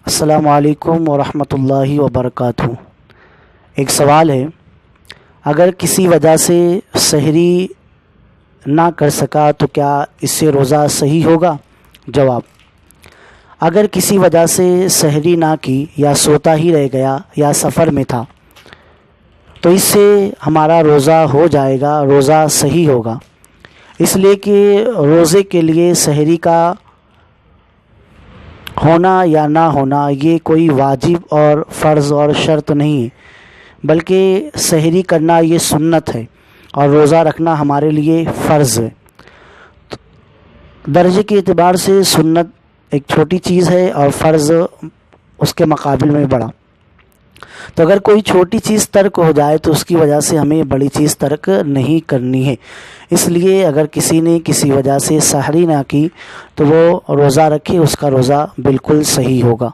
السلام علیکم ورحمۃ اللہ وبرکاتہ۔ ایک سوال ہے، اگر کسی وجہ سے سحری نہ کر سکا تو کیا اس سے روزہ صحیح ہوگا؟ جواب: اگر کسی وجہ سے سحری نہ کی یا سوتا ہی رہ گیا یا سفر میں تھا تو اس سے ہمارا روزہ ہو جائے گا، روزہ صحیح ہوگا، اس لیے کہ روزے کے لیے سحری کا ہونا یا نہ ہونا یہ کوئی واجب اور فرض اور شرط نہیں ہے، بلکہ سحری کرنا یہ سنت ہے اور روزہ رکھنا ہمارے لیے فرض ہے۔ درجے کے اعتبار سے سنت ایک چھوٹی چیز ہے اور فرض اس کے مقابل میں بڑا، تو اگر کوئی چھوٹی چیز ترک ہو جائے تو اس کی وجہ سے ہمیں بڑی چیز ترک نہیں کرنی ہے۔ اس لیے اگر کسی نے کسی وجہ سے سحری نہ کی تو وہ روزہ رکھے، اس کا روزہ بالکل صحیح ہوگا۔